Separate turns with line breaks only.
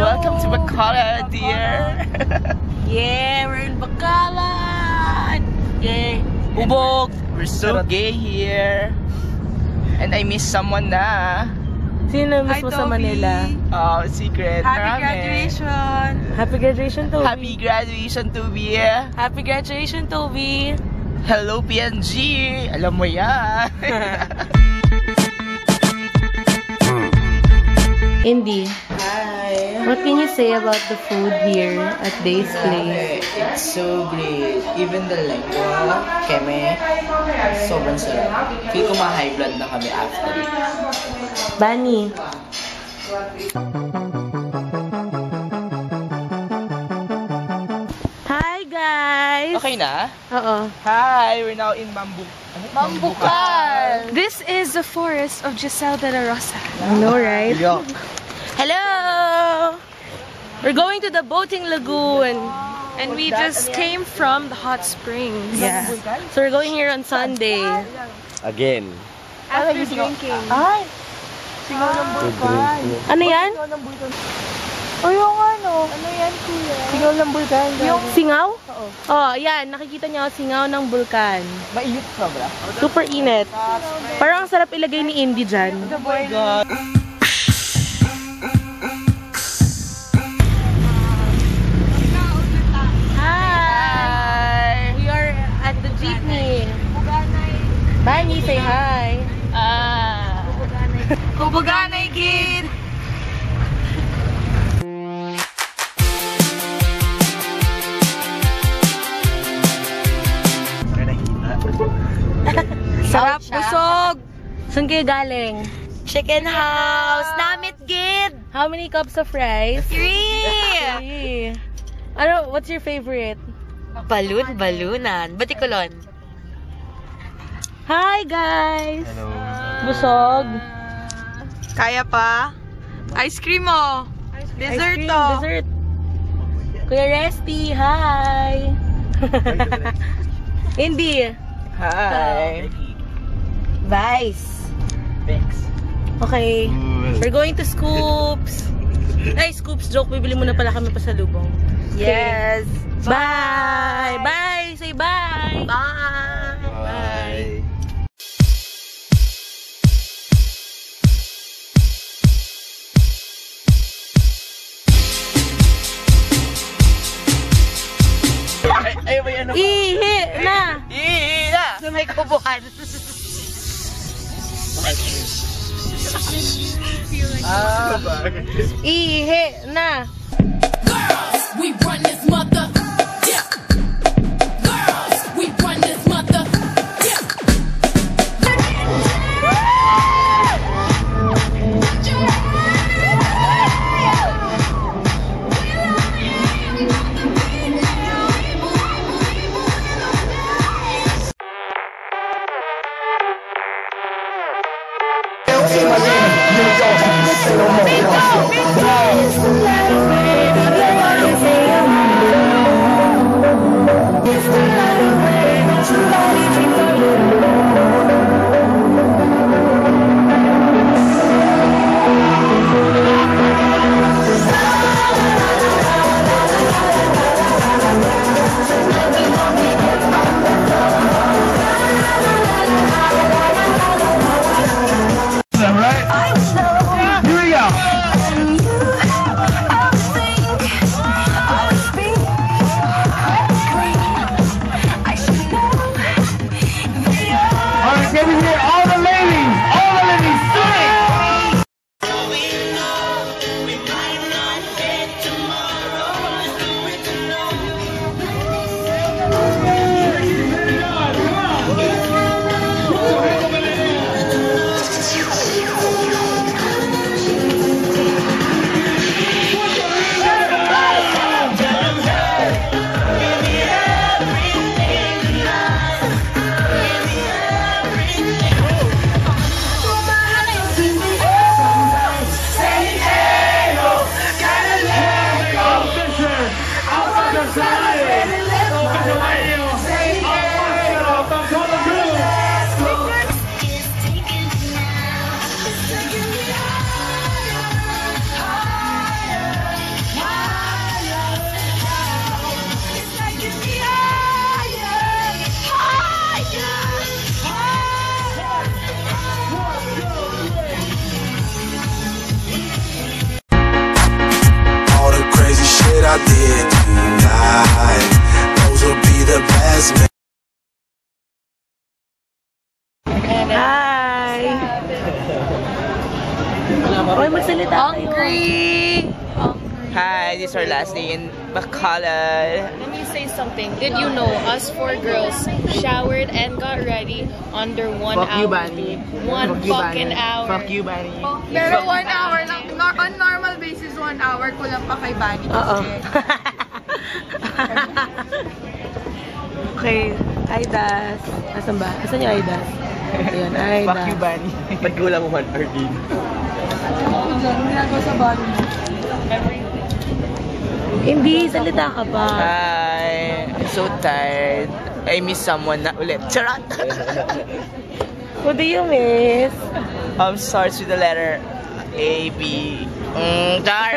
Welcome to Bacolod, dear.
Yeah, we're in Bacolod. Yeah. Ubog.
We're so gay here. And I miss someone na.
Sino miss mo sa Manila?
Oh, secret.
Happy graduation.
Happy graduation, Toby.
Happy graduation, Toby.
Happy graduation, Toby.
Hello, PNG. Alam mo yan.
Indy.
Hi.
What can you say about the food here at Day's Place?
It's so great. Even the lengua, keme, sobrang sarap. Feel ko ma-high blood na kami after.
Bunny. Hi, guys!
Okay na?
Oo.
Hi, we're now in Mambukan.
This is the forest of Giselle de la Rosa.
I know, right?
Yuck.
Hello! We're going to the boating lagoon.
And we just came from the hot springs.
Yeah. So we're going here on Sunday.
Again.
After drinking.
Ay! Singaw ng bulkan.
Ano yan?
O yung ano? Ano yan, kuya? Singaw ng bulkan. Yung
Singaw? Oo. Oh, yan. Nakikita niyo singaw ng bulkan.
mainit sobra.
Super init. Parang ang sarap ilagay ni Indy dyan.
Oh my God.
Hi! We are at the jeepney. Bunny, say hi.
Kubuganay kid!
Sarap, busog. Saan kayo galing?
Chicken house! Namit gid!
How many cups of rice?
3!
3. Ano, what's your favorite?
Balunan. Batikulon.
Hi, guys!
Hello.
Busog.
Kaya pa? Ice cream mo! Dessert
Ice cream,
to!
Dessert. Kuya Resty, hi! Indy.
Hi.
Vice.
Thanks.
Okay. We're going to Scoops. Ay, Scoops joke. Bibili muna pala kami pasalubong.
Yes!
Bye! Bye! Say bye!
Bye!
Bye.
Ay, may ano?
Ihi na!
Iya!
Sa may kubuhan.
Ihi na!
Girls, we run this mother. Yeah. Girls, we run this mother. Yeah.
Okay, magsalita kayo.
Hungry!
Hi, this is our last day in Bacolod.
Let me say something. Did you know us 4 girls showered and got ready under 1
Fuck
hour?
you, Bunny.
Dude. One
Fuck you,
fucking
Bunny.
hour.
Fuck you, Bunny.
Pero 1 hour lang. On normal basis, 1 hour. Kulang pa kay Bunny.
Oo. Okay. Aidas. Asan ba? Asan yung Aidas? Ayan, Aidas.
Fuck you, Bunny.
Ba't kulang 1 hour din?
Hindi, salita ka pa.
Hi. I'm so tired. I miss someone na ulit. Charot!
Who do you miss?
Starts with the letter A, B. Char!